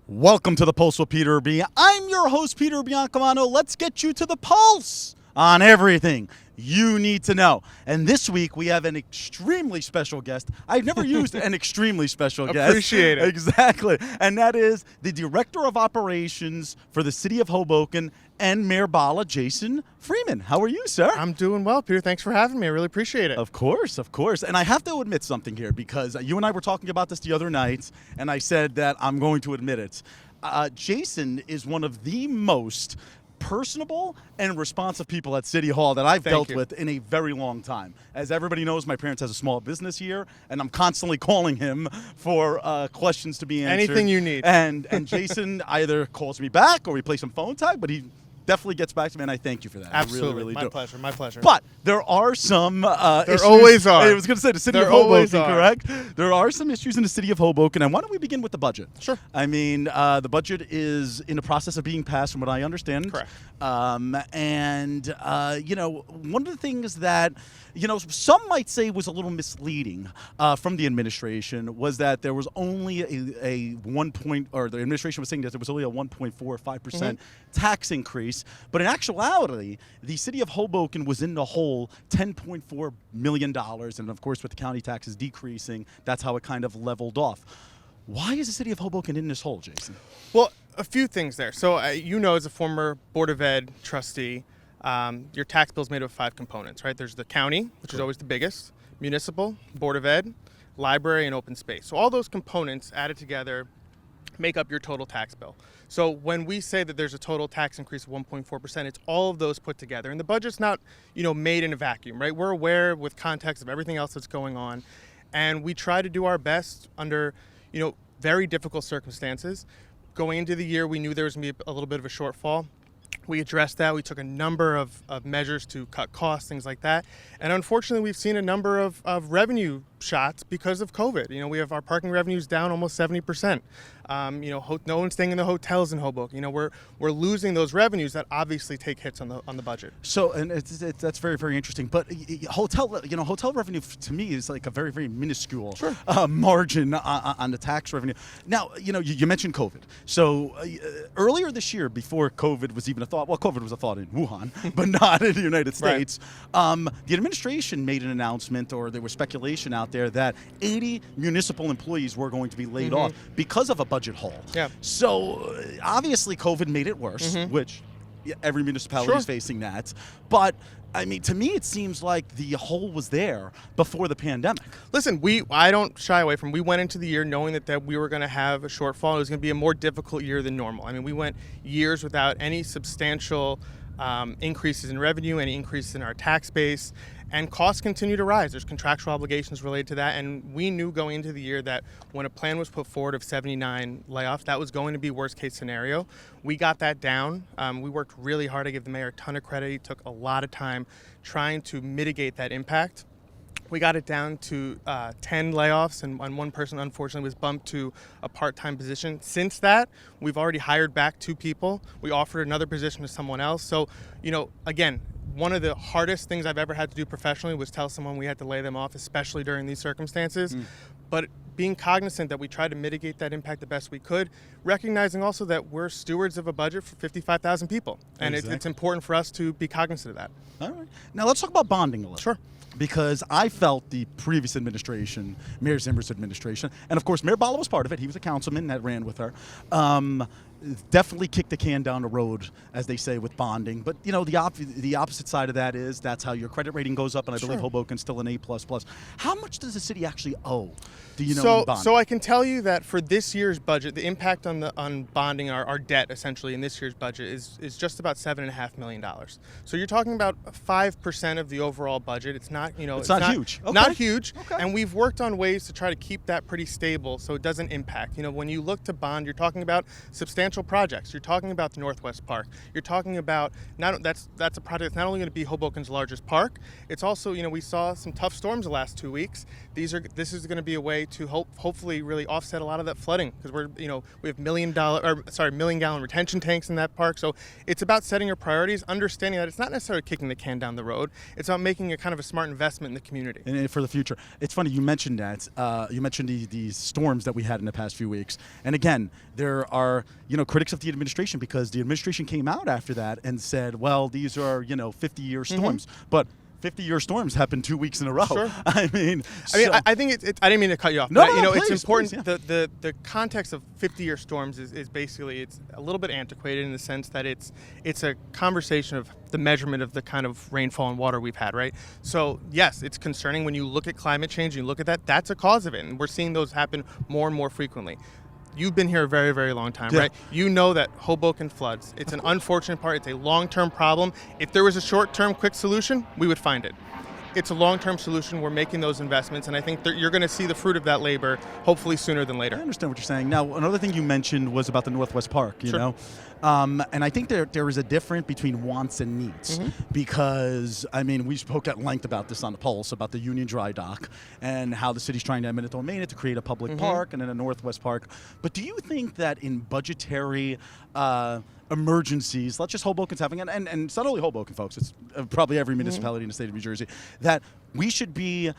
Welcome to the Pulse with Peter B. I'm your host, Peter Biancamano. Let's get you to the pulse on everything you need to know. And this week, we have an extremely special guest. I've never used an extremely special guest. Appreciate it. Exactly. And that is the Director of Operations for the City of Hoboken and Mayor Bala, Jason Freeman. How are you, sir? I'm doing well, Peter. Thanks for having me. I really appreciate it. Of course, of course. And I have to admit something here because you and I were talking about this the other night, and I said that I'm going to admit it. Jason is one of the most personable and responsive people at City Hall that I've dealt with in a very long time. As everybody knows, my parents has a small business here, and I'm constantly calling him for questions to be answered. Anything you need. And Jason either calls me back or we play some phone tag, but he definitely gets back to me, and I thank you for that. Absolutely. I really, really do. Pleasure. My pleasure. But there are some issues. always are. I was going to say the city of Hoboken, correct? There are some issues in the city of Hoboken, and why don't we begin with the budget? Sure. I mean, the budget is in the process of being passed, from what I understand. Correct. You know, one of the things that, you know, some might say was a little misleading from the administration was that there was only the administration was saying that there was only a 1.45% tax increase. But in actuality, the city of Hoboken was in the hole $10.4 million. And of course, with the county taxes decreasing, that's how it kind of leveled off. Why is the city of Hoboken in this hole, Jason? Well, a few things there. So, as a former Board of Ed trustee, your tax bill is made up of 5 components, right? There's the county, which is always the biggest, municipal, Board of Ed, library, and open space. So all those components added together make up your total tax bill. So when we say that there's a total tax increase of 1.4%, it's all of those put together. And the budget's not, made in a vacuum, right? We're aware with context of everything else that's going on. And we try to do our best under, very difficult circumstances. Going into the year, we knew there was going to be a little bit of a shortfall. We addressed that. We took a number of measures to cut costs, things like that. And unfortunately, we've seen a number of revenue shots because of COVID. We have our parking revenues down almost 70%. No one's staying in the hotels in Hoboken. We're losing those revenues that obviously take hits on the budget. So, and that's very, very interesting. But hotel revenue to me is like a very, very minuscule margin on the tax revenue. Now, you mentioned COVID. So earlier this year, before COVID was even a thought, well, COVID was a thought in Wuhan, but not in the United States. The administration made an announcement, or there was speculation out there that 80 municipal employees were going to be laid off because of a budget hole. Yeah. So obviously COVID made it worse, which every municipality is facing that. But I mean, to me, it seems like the hole was there before the pandemic. Listen, I don't shy away from. We went into the year knowing that we were going to have a shortfall. It was going to be a more difficult year than normal. I mean, we went years without any substantial increases in revenue, any increases in our tax base, and costs continue to rise. There's contractual obligations related to that, and we knew going into the year that when a plan was put forward of 79 layoffs, that was going to be worst case scenario. We got that down. We worked really hard. I give the mayor a ton of credit. He took a lot of time trying to mitigate that impact. We got it down to 10 layoffs, and one person, unfortunately, was bumped to a part-time position. Since that, we've already hired back 2 people. We offered another position to someone else. So, again, one of the hardest things I've ever had to do professionally was tell someone we had to lay them off, especially during these circumstances. But being cognizant that we tried to mitigate that impact the best we could, recognizing also that we're stewards of a budget for 55,000 people. And it's important for us to be cognizant of that. All right. Now let's talk about bonding a little. Sure. Because I felt the previous administration, Mayor Zimmer's administration, and of course Mayor Bala was part of it. He was a councilman that ran with her. Definitely kicked the can down the road, as they say, with bonding. But the opposite side of that is that's how your credit rating goes up, and I believe Hoboken's still an A++. How much does the city actually owe? Do you know in bonding? So I can tell you that for this year's budget, the impact on bonding our debt essentially in this year's budget is just about $7.5 million. So you're talking about 5% of the overall budget. It's not it's not huge. Okay. Not huge. Okay. And we've worked on ways to try to keep that pretty stable so it doesn't impact. When you look to bond, you're talking about substantial substantial projects. You're talking about the Northwest Park. You're talking about that's a project that's not only going to be Hoboken's largest park. It's also, we saw some tough storms the last 2 weeks. This is going to be a way to hopefully really offset a lot of that flooding, because we have million gallon retention tanks in that park. So it's about setting your priorities, understanding that it's not necessarily kicking the can down the road. It's about making a kind of a smart investment in the community. And for the future. It's funny you mentioned that. You mentioned these storms that we had in the past few weeks. And again, there are, critics of the administration, because the administration came out after that and said, well, these are, 50-year storms. But 50-year storms happen 2 weeks in a row. Sure. I think I didn't mean to cut you off. No, but, no, it's please, important. please, yeah. The context of 50-year storms is basically, it's a little bit antiquated in the sense that it's a conversation of the measurement of the kind of rainfall and water we've had, right? So yes, it's concerning when you look at climate change and you look at that. That's a cause of it, and we're seeing those happen more and more frequently. You've been here a very, very long time, yeah. right? You know that Hoboken floods. It's an unfortunate part. It's a long-term problem. If there was a short-term quick solution, we would find it. It's a long-term solution. We're making those investments, and I think that you're going to see the fruit of that labor hopefully sooner than later. I understand what you're saying. Now, another thing you mentioned was about the Northwest Park, you Sure. know? And I think there is a difference between wants and needs, because, we spoke at length about this on the Pulse, about the Union Dry Dock and how the city's trying to eminent domain it to create a public park and then a Northwest Park. But do you think that in budgetary emergencies, let's just Hoboken's having, and it's not only Hoboken, folks, it's probably every municipality in the state of New Jersey, that we should be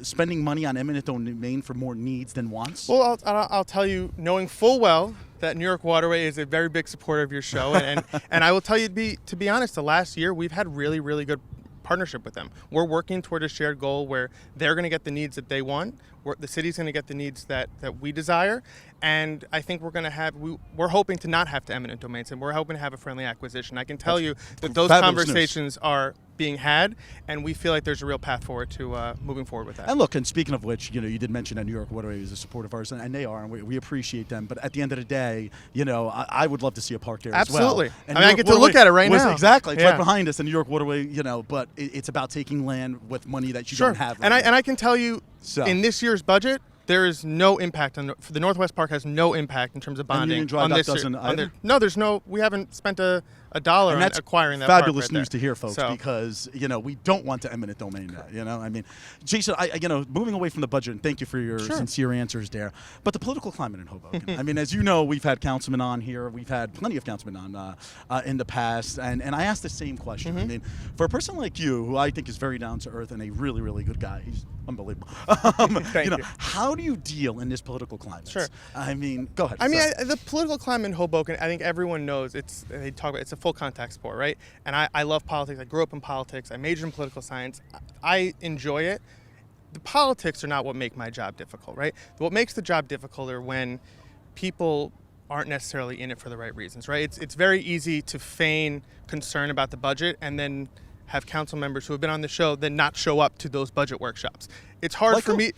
spending money on eminent domain for more needs than wants? Well, I'll tell you, knowing full well that New York Waterway is a very big supporter of your show, and I will tell you, to be honest, the last year we've had really, really good partnership with them. We're working toward a shared goal where they're going to get the needs that they want, the city's going to get the needs that we desire, and I think we're hoping to not have to eminent domains, and we're hoping to have a friendly acquisition. I can tell you that those conversations are being had, and we feel like there's a real path forward to moving forward with that. And look, and speaking of which, you did mention that New York Waterway is a support of ours, and they are, and we appreciate them. But at the end of the day, I would love to see a park there Absolutely. as well. And I get to look at it right now. Exactly. It's Yeah. right behind us, the New York Waterway, but it's about taking land with money that you Sure. don't have. And I can tell you, So. in this year's budget, there is no impact for the Northwest Park has no impact in terms of bonding. Union Dry on Dock this doesn't either? No, there's no. We haven't spent a dollar And on that's acquiring that fabulous park right news there. to hear, folks, So. because we don't want to eminent domain that. Jason, moving away from the budget, and thank you for your sincere answers there. But the political climate in Hoboken. As you know, we've had councilmen on here. We've had plenty of councilmen on in the past, and I asked the same question. For a person like you, who I think is very down to earth and a really, really good guy, he's unbelievable. Thank you. How do you deal in this political climate? Sure. Go ahead. The political climate in Hoboken, I think everyone knows it's a full contact sport, right? And I love politics. I grew up in politics. I majored in political science. I enjoy it. The politics are not what make my job difficult, right? What makes the job difficult are when people aren't necessarily in it for the right reasons, right? It's very easy to feign concern about the budget and then have council members who have been on the show then not show up to those budget workshops. It's hard for me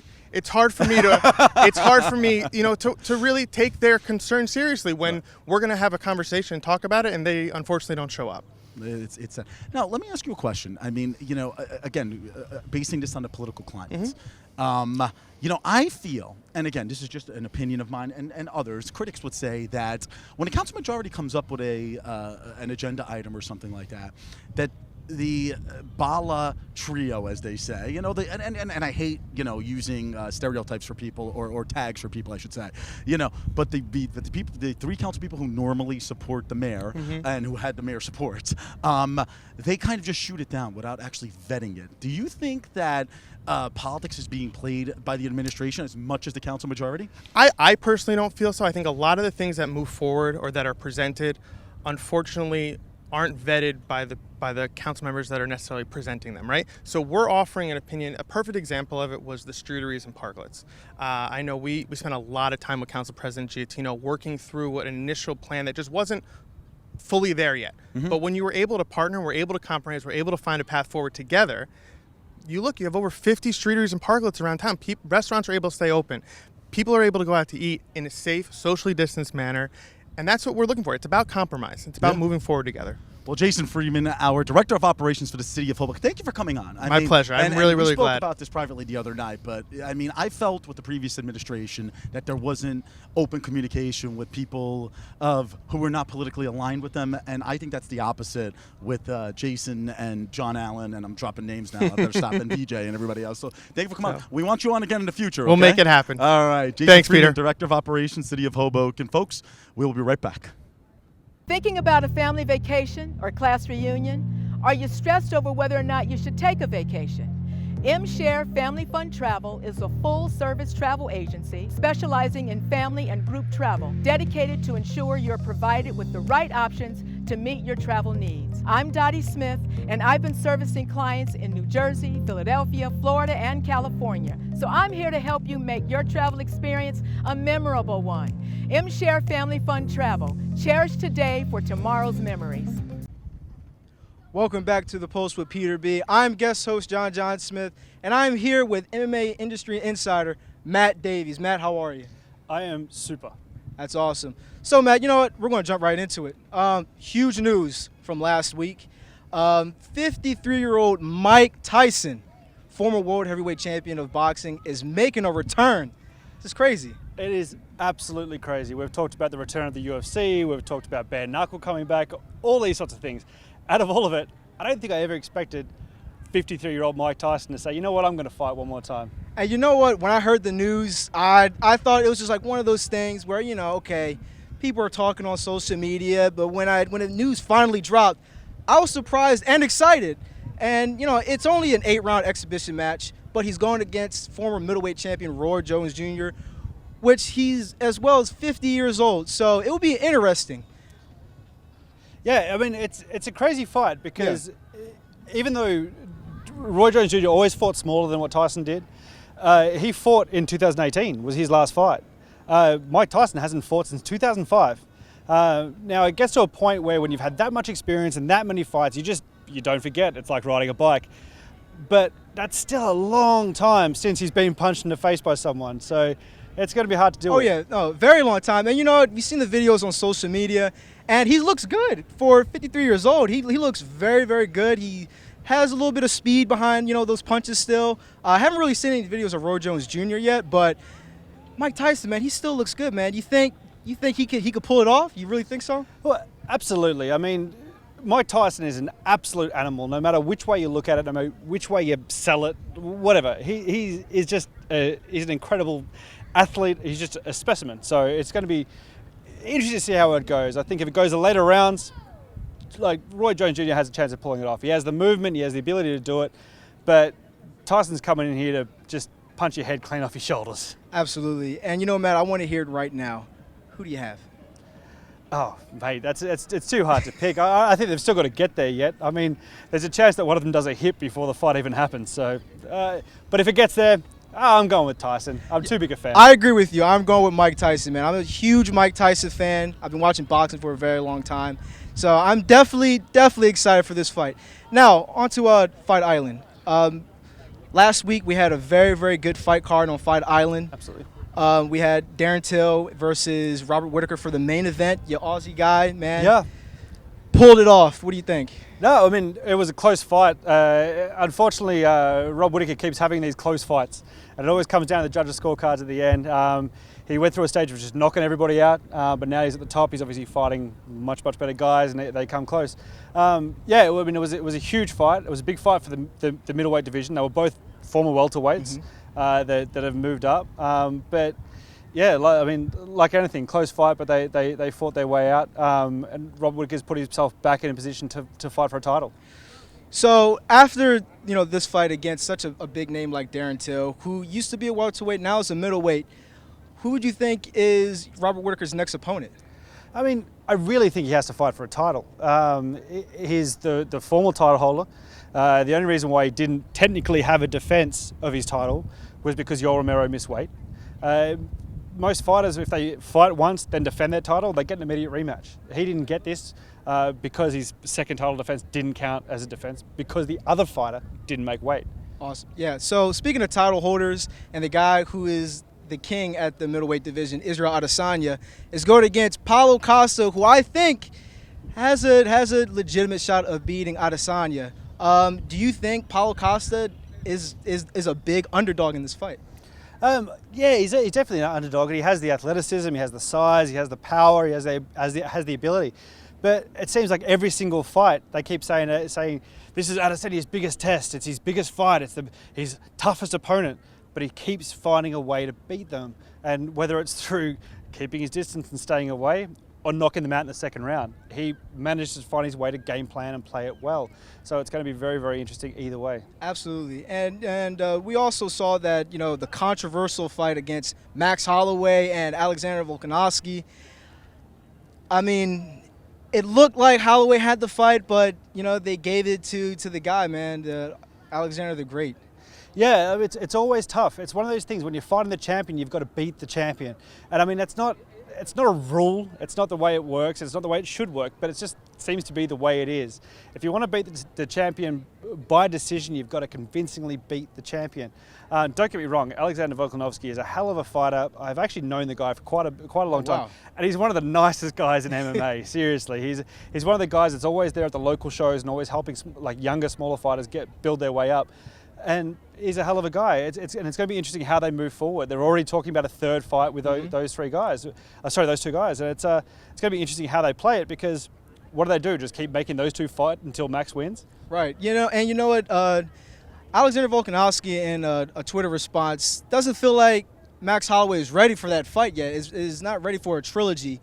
to really take their concern seriously when we're going to have a conversation and talk about it and they unfortunately don't show up. Now, let me ask you a question. Again, basing this on the political climate. I feel, and again, this is just an opinion of mine and others, critics would say that when a council majority comes up with an agenda item or something like that, that the Bala trio, as they say, and I hate, using stereotypes for people or tags for people, I should say, but the three council people who normally support the mayor and who had the mayor support, they kind of just shoot it down without actually vetting it. Do you think that politics is being played by the administration as much as the council majority? I personally don't feel so. I think a lot of the things that move forward or that are presented, unfortunately, aren't vetted by the council members that are necessarily presenting them, right? So we're offering an opinion. A perfect example of it was the streeteries and parklets. I know we spent a lot of time with Council President Giattino working through an initial plan that just wasn't fully there yet. But when you were able to partner, we're able to compromise, we're able to find a path forward together, you have over 50 streeteries and parklets around town. Restaurants are able to stay open. People are able to go out to eat in a safe, socially distanced manner. And that's what we're looking for. It's about compromise. It's about moving forward together. Well, Jason Freeman, our Director of Operations for the City of Hoboken, thank you for coming on. My pleasure. I'm really we spoke glad. about this privately the other night, but I mean, I felt with the previous administration that there wasn't open communication with people who were not politically aligned with them, and I think that's the opposite with Jason and John Allen, and I'm dropping names now. I better stop, and VJ and everybody else. So thank you for coming on. We want you on again in the future. We'll okay? make it happen. All right. Jason Thanks, Freeman, Peter. Director of Operations, City of Hoboken. Folks, we will be right back. Thinking about a family vacation or class reunion? Are you stressed over whether or not you should take a vacation? M-Share Family Fun Travel is a full-service travel agency specializing in family and group travel, dedicated to ensure you're provided with the right options to meet your travel needs. I'm Dottie Smith, and I've been servicing clients in New Jersey, Philadelphia, Florida, and California. So I'm here to help you make your travel experience a memorable one. M-Share Family Fun Travel. Cherish today for tomorrow's memories. Welcome back to The Post with Peter B. I'm guest host John Smith, and I'm here with MMA industry insider Matt Davies. Matt, how are you? I am super. That's awesome. So, Matt, you know what? We're going to jump right into it. Huge news from last week. 53-year-old Mike Tyson, former world heavyweight champion of boxing, is making a return. This is crazy. It is absolutely crazy. We've talked about the return of the UFC. We've talked about bare knuckle coming back, all these sorts of things. Out of all of it, I don't think I ever expected 53-year-old Mike Tyson to say, you know what, I'm going to fight one more time. And you know what? When I heard the news, I thought it was just like one of those things where, you know, okay, people are talking on social media, but when the news finally dropped, I was surprised and excited. And, you know, it's only an 8-round exhibition match, but he's going against former middleweight champion Roy Jones Jr., which he's as well as 50 years old. So it will be interesting. Yeah, I mean, it's a crazy fight because even though Roy Jones Jr. always fought smaller than what Tyson did, he fought in 2018, was his last fight. Mike Tyson hasn't fought since 2005. Now, it gets to a point where when you've had that much experience and that many fights, you don't forget. It's like riding a bike. But that's still a long time since he's been punched in the face by someone. So it's going to be hard to do. Oh, yeah, no, very long time. And, you know, you've seen the videos on social media, and he looks good for 53 years old. He looks very, very good. He has a little bit of speed behind, you know, those punches still. I haven't really seen any videos of Roy Jones Jr. yet, but Mike Tyson, man, he still looks good, man. You think he could pull it off? You really think so? Well, absolutely. I mean, Mike Tyson is an absolute animal, no matter which way you look at it, no matter which way you sell it, whatever. He is just he's an incredible athlete. He's just a specimen. So it's going to be interesting to see how it goes. I think if it goes the later rounds, like Roy Jones Jr. has a chance of pulling it off. He has the movement, he has the ability to do it, but Tyson's coming in here to just punch your head clean off your shoulders. Absolutely. And, you know, Matt, I want to hear it right now. Who do you have? Oh, mate, it's too hard to pick. I think they've still got to get there yet. I mean, there's a chance that one of them does a hit before the fight even happens. So, but if it gets there, I'm going with Tyson. I'm too big a fan. I agree with you. I'm going with Mike Tyson, man. I'm a huge Mike Tyson fan. I've been watching boxing for a very long time. So I'm definitely excited for this fight. Now, on to Fight Island. Last week, we had a very, very good fight card on Fight Island. Absolutely. We had Darren Till versus Robert Whittaker for the main event. Your Aussie guy, man. Yeah. Pulled it off. What do you think? No, I mean, it was a close fight. Unfortunately, Rob Whittaker keeps having these close fights, and it always comes down to the judges' scorecards at the end. He went through a stage of just knocking everybody out, but now he's at the top. He's obviously fighting much better guys, and they come close. I mean, it was a huge fight. It was a big fight for the middleweight division. They were both former welterweights that have moved up. But yeah, like anything, close fight, but they fought their way out. And Rob Whittaker's put himself back in a position to fight for a title. So after this fight against such a big name like Darren Till, who used to be a welterweight, now is a middleweight, who would you think is Robert Whittaker's next opponent? I mean, I really think he has to fight for a title. He's the former title holder. The only reason why he didn't technically have a defense of his title was because Yoel Romero missed weight. Most fighters, if they fight once, then defend their title, they get an immediate rematch. He didn't get this because his second title defense didn't count as a defense because the other fighter didn't make weight. Awesome. Yeah, so speaking of title holders and the guy who is the king at the middleweight division, Israel Adesanya, is going against Paulo Costa, who I think has a legitimate shot of beating Adesanya. Do you think Paulo Costa is a big underdog in this fight? Yeah, he's definitely an underdog. And he has the athleticism, he has the size, he has the power, he has the ability. But it seems like every single fight they keep saying this is Adesanya's biggest test. It's his biggest fight. It's his toughest opponent. But he keeps finding a way to beat them. And whether it's through keeping his distance and staying away, or knocking them out in the second round, he manages to find his way to game plan and play it well. So it's going to be very, very interesting either way. Absolutely, and we also saw that the controversial fight against Max Holloway and Alexander Volkanovski. I mean, it looked like Holloway had the fight, but they gave it to the guy, man, Alexander the Great. Yeah, it's always tough. It's one of those things when you're fighting the champion, you've got to beat the champion, and I mean it's not a rule, it's not the way it works, it's not the way it should work, but it just seems to be the way it is. If you want to beat the champion by decision, you've got to convincingly beat the champion. Don't get me wrong, Alexander Volkanovski is a hell of a fighter. I've actually known the guy for quite a long time. Wow. And he's one of the nicest guys in MMA, seriously. He's one of the guys that's always there at the local shows and always helping like younger, smaller fighters build their way up. And he's a hell of a guy. It's going to be interesting how they move forward. They're already talking about a third fight with those two guys. And it's going to be interesting how they play it, because what do? Just keep making those two fight until Max wins? Right. And you know what? Alexander Volkanovski in a Twitter response doesn't feel like Max Holloway is ready for that fight yet. Is not ready for a trilogy.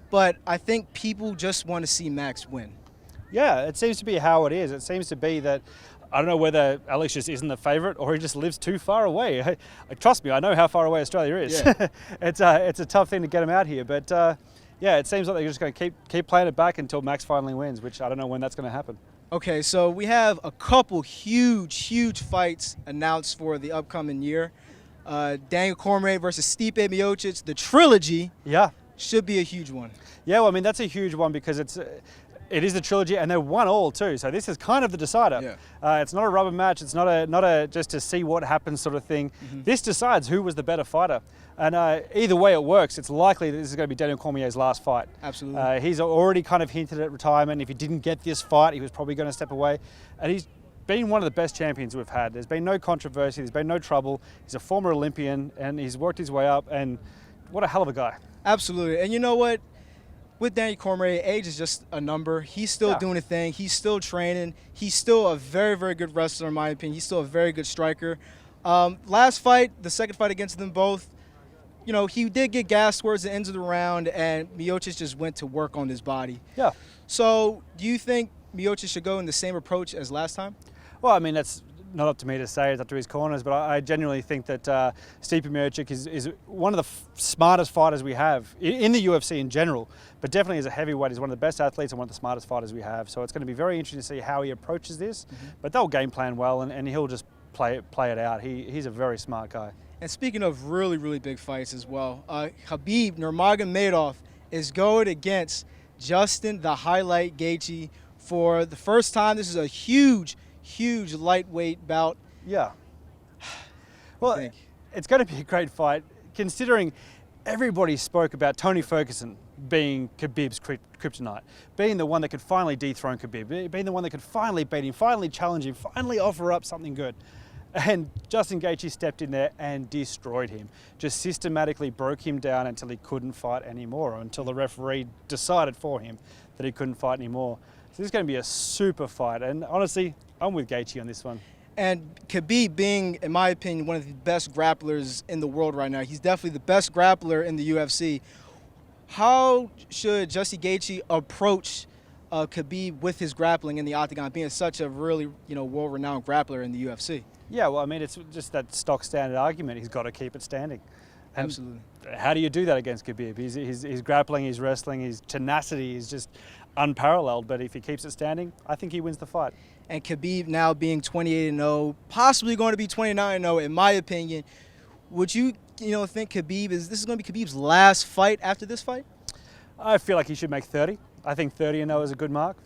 But I think people just want to see Max win. Yeah, it seems to be how it is. It seems to be that I don't know whether Alex just isn't the favourite or he just lives too far away. Trust me, I know how far away Australia is. Yeah. It's a tough thing to get him out here, but yeah, it seems like they're just going to keep playing it back until Max finally wins, which I don't know when that's going to happen. Okay, so we have a couple huge fights announced for the upcoming year. Daniel Cormier versus Stipe Miocic, the trilogy. Yeah. Should be a huge one. Yeah, well, I mean, that's a huge one because it is the trilogy, and they're 1-1 too. So this is kind of the decider. Yeah. It's not a rubber match. It's not a just to see what happens sort of thing. Mm-hmm. This decides who was the better fighter. And either way it works, it's likely that this is going to be Daniel Cormier's last fight. Absolutely. He's already kind of hinted at retirement. If he didn't get this fight, he was probably going to step away. And he's been one of the best champions we've had. There's been no controversy. There's been no trouble. He's a former Olympian, and he's worked his way up. And what a hell of a guy. Absolutely. And you know what? With Daniel Cormier, age is just a number. He's still doing a thing. He's still training. He's still a very, very good wrestler, in my opinion. He's still a very good striker. Last fight, the second fight against them both, he did get gassed towards the ends of the round, and Miocic just went to work on his body. Yeah. So do you think Miocic should go in the same approach as last time? Well, I mean, that's not up to me to say, it's up to his corners, but I genuinely think that Stipe Miocic is one of the smartest fighters we have in the UFC in general, but definitely as a heavyweight, he's one of the best athletes and one of the smartest fighters we have. So it's going to be very interesting to see how he approaches this, but they'll game plan well, and he'll just play it out. He's a very smart guy. And speaking of really, really big fights as well, Khabib Nurmagomedov is going against Justin the Highlight Gaethje for the first time. This is a huge lightweight bout. Yeah. Well, it's going to be a great fight, considering everybody spoke about Tony Ferguson being Khabib's kryptonite, being the one that could finally dethrone Khabib, being the one that could finally beat him, finally challenge him, finally offer up something good. And Justin Gaethje stepped in there and destroyed him, just systematically broke him down until he couldn't fight anymore, or until the referee decided for him that he couldn't fight anymore. So this is going to be a super fight, and honestly, I'm with Gaethje on this one. And Khabib being, in my opinion, one of the best grapplers in the world right now. He's definitely the best grappler in the UFC. How should Justin Gaethje approach Khabib with his grappling in the octagon, being such a really world-renowned grappler in the UFC? Yeah, well, I mean, it's just that stock standard argument. He's got to keep it standing. And absolutely. How do you do that against Khabib? His grappling, his wrestling, his tenacity is just unparalleled. But if he keeps it standing, I think he wins the fight. And Khabib now being 28-0, possibly going to be 29-0, in my opinion. Would you, think this is going to be Khabib's last fight after this fight? I feel like he should make 30. I think 30-0 is a good mark.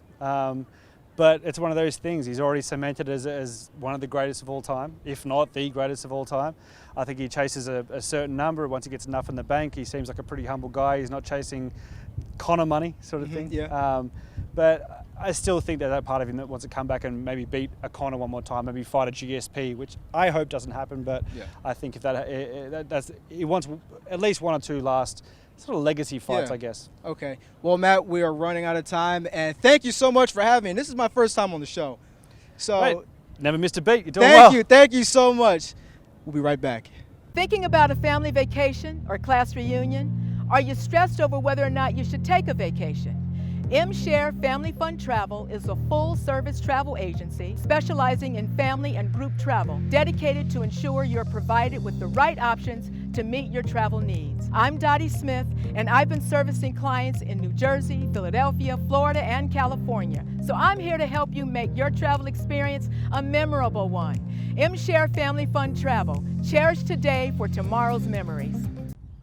But it's one of those things. He's already cemented as one of the greatest of all time, if not the greatest of all time. I think he chases a certain number. Once he gets enough in the bank, he seems like a pretty humble guy. He's not chasing Conor money sort of thing. Yeah. But I still think that part of him that wants to come back and maybe beat a Conor one more time, maybe fight a GSP, which I hope doesn't happen. But I think if that's he wants at least one or two last sort of legacy fights, I guess. Okay. Well, Matt, we are running out of time, and thank you so much for having me. This is my first time on the show, so Wait, never missed a beat. You're doing well. Thank you so much. We'll be right back. Thinking about a family vacation or class reunion? Are you stressed over whether or not you should take a vacation? M-Share Family Fun Travel is a full-service travel agency specializing in family and group travel, dedicated to ensure you're provided with the right options to meet your travel needs. I'm Dottie Smith, and I've been servicing clients in New Jersey, Philadelphia, Florida, and California. So I'm here to help you make your travel experience a memorable one. M-Share Family Fun Travel. Cherish today for tomorrow's memories.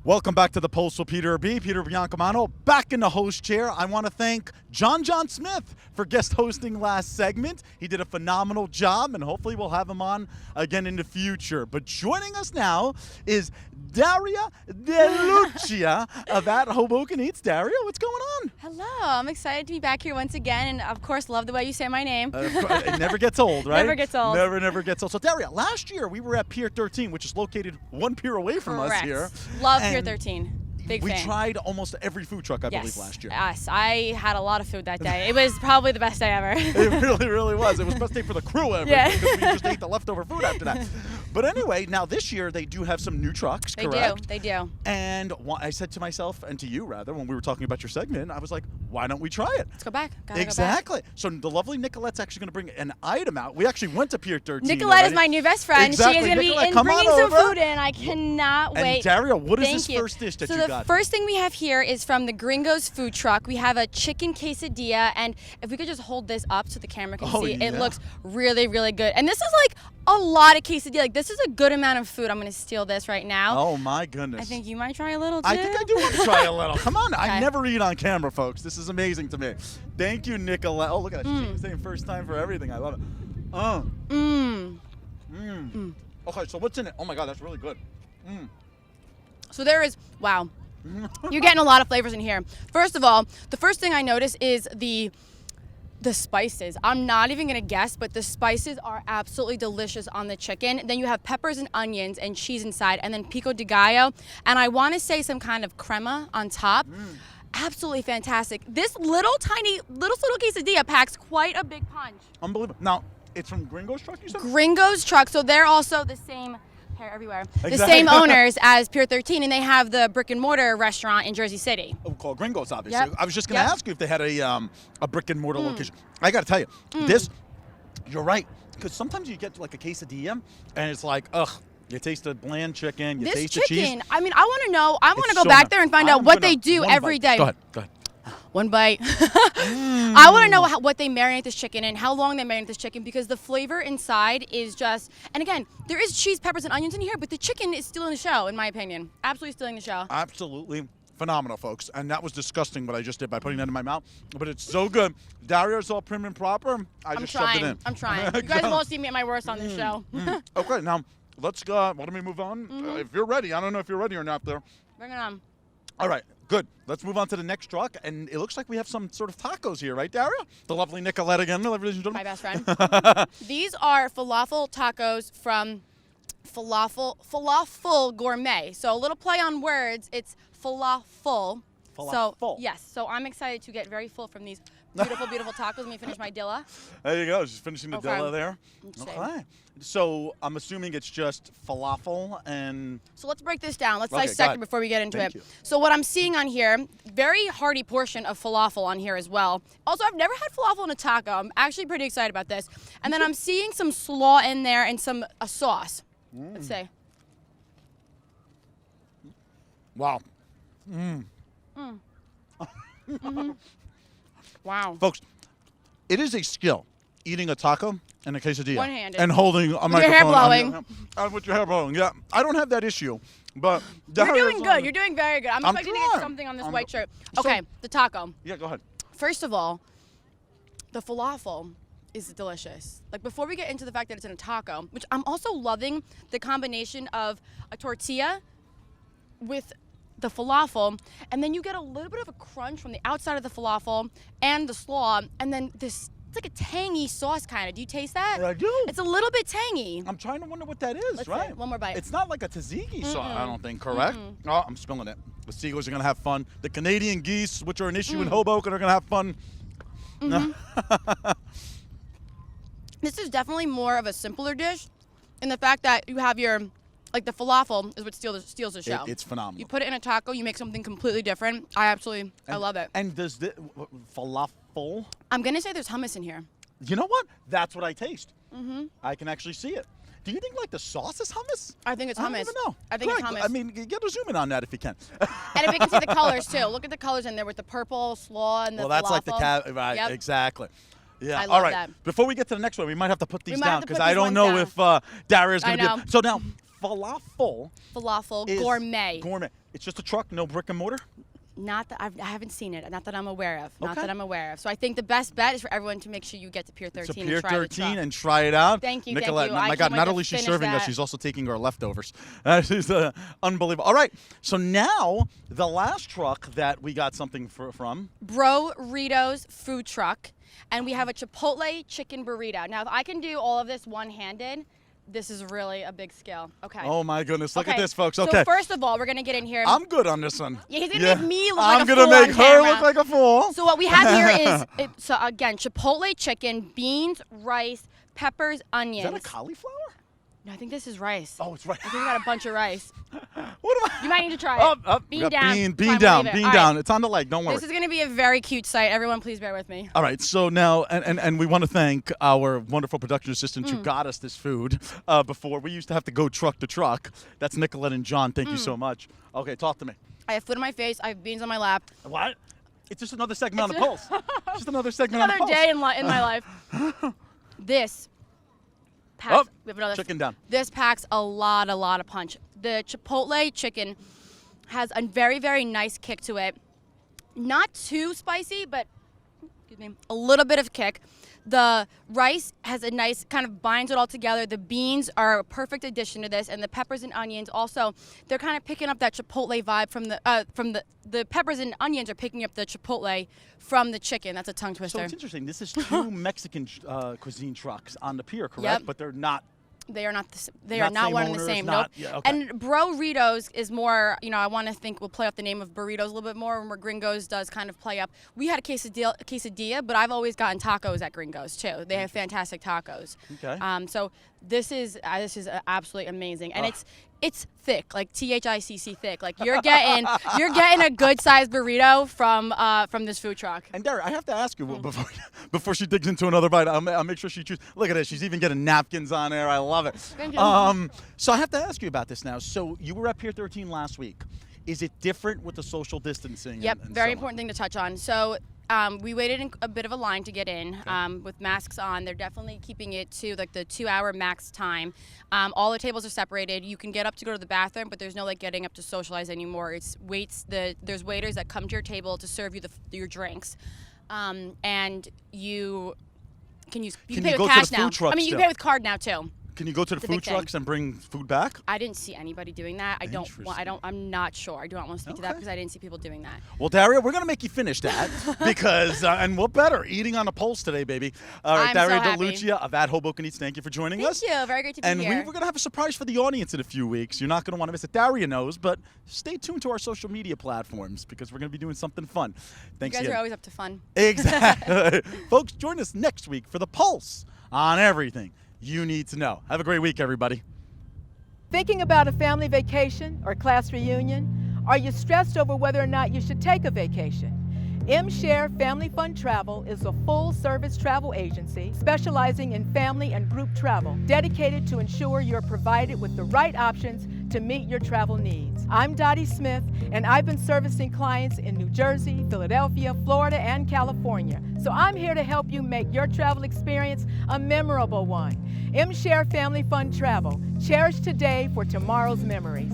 Welcome back to the Postal Peter Biancamano, back in the host chair. I want to thank John Smith for guest hosting last segment. He did a phenomenal job, and hopefully we'll have him on again in the future. But joining us now is Daria Deluccia of At Hoboken Eats. Daria, what's going on? Hello, I'm excited to be back here once again, and of course love the way you say my name. It never gets old, right? Never gets old. Never gets old. So Daria, last year we were at Pier 13, which is located one pier away from us here. Love Pier 13. Big we fan. tried almost every food truck, I believe, last year. Yes, I had a lot of food that day. It was probably the best day ever. It really was. It was the best day for the crew ever. Yeah. Because we just ate the leftover food after that. But anyway, now this year they do have some new trucks, correct? They do. And I said to myself, and to you rather, when we were talking about your segment, I was like, why don't we try it? Let's go back. Exactly. So the lovely Nicolette's actually going to bring an item out. We actually went to Pier 13. Nicolette is my new best friend. Exactly. She is going to be bringing some food in. I cannot wait. And Daria, what is this first dish that you got? So the first thing we have here is from the Gringo's food truck. We have a chicken quesadilla, and if we could just hold this up so the camera can see, it looks really, really good. And this is like a lot of quesadilla. Like, this is a good amount of food. I'm going to steal this right now. Oh my goodness. I think you might try a little too. I think I do want to try a little. Come on. Okay. I never eat on camera, folks. This is amazing to me. Thank you, Nicolette. Oh, look at that. She's saying first time for everything. I love it. Okay, so what's in it? Oh my God, that's really good. So there is, wow. You're getting a lot of flavors in here. First of all, the first thing I notice is the spices. I'm not even gonna guess, but the spices are absolutely delicious on the chicken. Then you have peppers and onions and cheese inside, and then pico de gallo, and I want to say some kind of crema on top. Absolutely fantastic. This little quesadilla packs quite a big punch. Unbelievable. Now, it's from Gringo's truck, you said? Gringo's truck, so they're also the same. Everywhere. Exactly. The same owners as Pier 13, and they have the brick and mortar restaurant in Jersey City. Called Gringo's, obviously. Yep. I was just going to ask you if they had a brick and mortar location. I got to tell you, this, you're right, because sometimes you get like a quesadilla, and it's like, ugh. You taste the bland chicken, you taste the cheese. This chicken, I mean, I want to know, I want to go back there and find out what they do every day. Go ahead. One bite. I want to know what they marinate this chicken in, how long they marinate this chicken, because the flavor inside is just, and again, there is cheese, peppers, and onions in here, but the chicken is stealing the show, in my opinion. Absolutely stealing the show. Absolutely phenomenal, folks. And that was disgusting what I just did by putting that in my mouth, but it's so good. Daria's all prim and proper. I just shoved it in. I'm trying. You guys won't see me at my worst on this show. Okay, now let's go. Why don't we move on? If you're ready. I don't know if you're ready or not there. Bring it on. All right, good. Let's move on to the next truck, and it looks like we have some sort of tacos here, right, Daria? The lovely Nicolette again, ladies and gentlemen. My best friend. These are falafel tacos from Falafel Gourmet. So a little play on words. It's falafel. So yes. So I'm excited to get very full from these beautiful, beautiful tacos. Let me finish my dilla. There you go. She's finishing the dilla there. Okay. So I'm assuming it's just falafel and... So let's break this down. Let's dissect it before we get into it. So what I'm seeing on here, very hearty portion of falafel on here as well. Also, I've never had falafel in a taco. I'm actually pretty excited about this. And then I'm seeing some slaw in there and a sauce. Let's see. Wow. Wow. Folks, it is a skill eating a taco and a quesadilla. One-handed. And holding a microphone. With your hair blowing. With your hair blowing, yeah. I don't have that issue, but... You're doing good. You're doing very good. I'm expecting to get something on this white shirt. Okay, the taco. Yeah, go ahead. First of all, the falafel is delicious. Like, before we get into the fact that it's in a taco, which I'm also loving the combination of a tortilla with the falafel, and then you get a little bit of a crunch from the outside of the falafel and the slaw, and then this, it's like a tangy sauce kind of. Do you taste that? I do. It's a little bit tangy. I'm trying to wonder what that is, Let's right? see. One more bite. It's not like a tzatziki sauce, I don't think, correct? Oh, I'm spilling it. The seagulls are going to have fun. The Canadian geese, which are an issue in Hoboken, are going to have fun. This is definitely more of a simpler dish in the fact that you have your, like the falafel is what steals the show. It's phenomenal. You put it in a taco, you make something completely different. I love it. And does the falafel, I'm going to say there's hummus in here. you know what? That's what I taste. I can actually see it. Do you think like the sauce is hummus? I think it's hummus. I don't even know. I think it's Greg, hummus. I mean, get a zoom in on that if you can. And if you can see the colors too. Look at the colors in there with the purple slaw and the Well, that's like the falafel. right? Yep. Exactly. Yeah. I All love right. that. Before we get to the next one, we might have to put these might have down to because put I these don't ones know down. if Daria's I going to know. be. So now, falafel Falafel is gourmet. Gourmet. It's just a truck, no brick and mortar. Not that I haven't seen it. Not that I'm aware of. Not Okay. that I'm aware of. So I think the best bet is for everyone to make sure you get to Pier 13 To and Pier try the 13 truck. and try it out. Thank you, Nicolette, thank you. my I God, can't wait not to only she's finish serving us, that. she's also taking our leftovers. She's unbelievable. All right, so now the last truck that we got something from. Burritos food truck, and we have a Chipotle chicken burrito. Now, if I can do all of this one-handed, this is really a big skill. Okay. Oh my goodness, look at Okay, this, folks. So Okay, first of all, we're gonna get in here. I'm good on this one. Yeah, he's gonna make me look like I'm a gonna fool on make her camera. look like a fool. So what we have here is, so again, Chipotle chicken, beans, rice, peppers, Is onions. that a cauliflower? No, I think this is rice. Oh, it's right. I think we got a bunch of rice. What am I? You might need to try Oh, it. we Bean got down. Bean Fine, we'll down. leave it. Bean All down. right. It's on the leg. Don't worry. This is going to be a very cute site. Everyone, please bear with me. All right, so now, and we want to thank our wonderful production assistant Mm. who got us this food before. We used to have to go truck to truck. That's Nicolette and John. Thank you Mm. so much. Okay, talk to me. I have food on my face. I have beans on my lap. What? It's just another segment on the Pulse. Just another segment on the Another Pulse. day in my life. This packs. Oh, We have another chicken down. This packs a lot of punch. The Chipotle chicken has a very, very nice kick to it. Not too spicy, but excuse me, a little bit of kick. The rice has a nice kind of binds it all together. The beans are a perfect addition to this, and the peppers and onions also. They're kind of picking up that Chipotle vibe from the peppers and onions are picking up the Chipotle from the chicken. That's a tongue So twister. it's interesting. This is two Mexican cuisine trucks on the pier, correct? Yep. But they're not. They are not. They Not are not same one and the owners, same. not- Nope. yeah, okay. And Burritos is more. I want to think we'll play off the name of burritos a little bit more, where Gringos does kind of play up. We had a quesadilla, but I've always gotten tacos at Gringos too. They have fantastic tacos. Okay. So this is absolutely amazing, and it's thick, like THICC thick. Like you're getting a good sized burrito from this food truck. And Daria, I have to ask you before she digs into another bite. I'll make sure she chooses. Look at this. She's even getting napkins on there. I love it. Thank you. So I have to ask you about this now. So you were at Pier 13 last week. Is it different with the social distancing? Yep, and very so on? important thing to touch on. So we waited in a bit of a line to get in with masks on. They're definitely keeping it to like the 2-hour max time. All the tables are separated. You can get up to go to the bathroom, but there's no like getting up to socialize anymore. It's there's waiters that come to your table to serve you your drinks, and you can Can pay you with go to cash the now. food truck I mean, you can still? pay with card now too. Can you go to the It's a food big thing. trucks and bring food back? I didn't see anybody doing that. I'm not sure. I do not want to speak to that Okay. because I didn't see people doing that. Well, Daria, we're going to make you finish that because, and what better, eating on a pulse today, baby. All right, I'm Daria so happy. Deluccia of At Hoboken Eats, thank you for joining us. Thank you. Very great to be And here. we're going to have a surprise for the audience in a few weeks. You're not going to want to miss it. Daria knows, but stay tuned to our social media platforms because we're going to be doing something fun. You Thanks guys again. are always up to fun. Exactly. Folks, join us next week for the Pulse on everything you need to know. Have a great week, everybody. Thinking about a family vacation or class reunion? Are you stressed over whether or not you should take a vacation? M-Share Family Fun Travel is a full-service travel agency specializing in family and group travel, dedicated to ensure you're provided with the right options to meet your travel needs. I'm Dottie Smith, and I've been servicing clients in New Jersey, Philadelphia, Florida, and California. So I'm here to help you make your travel experience a memorable one. M-Share Family Fun Travel. Cherish today for tomorrow's memories.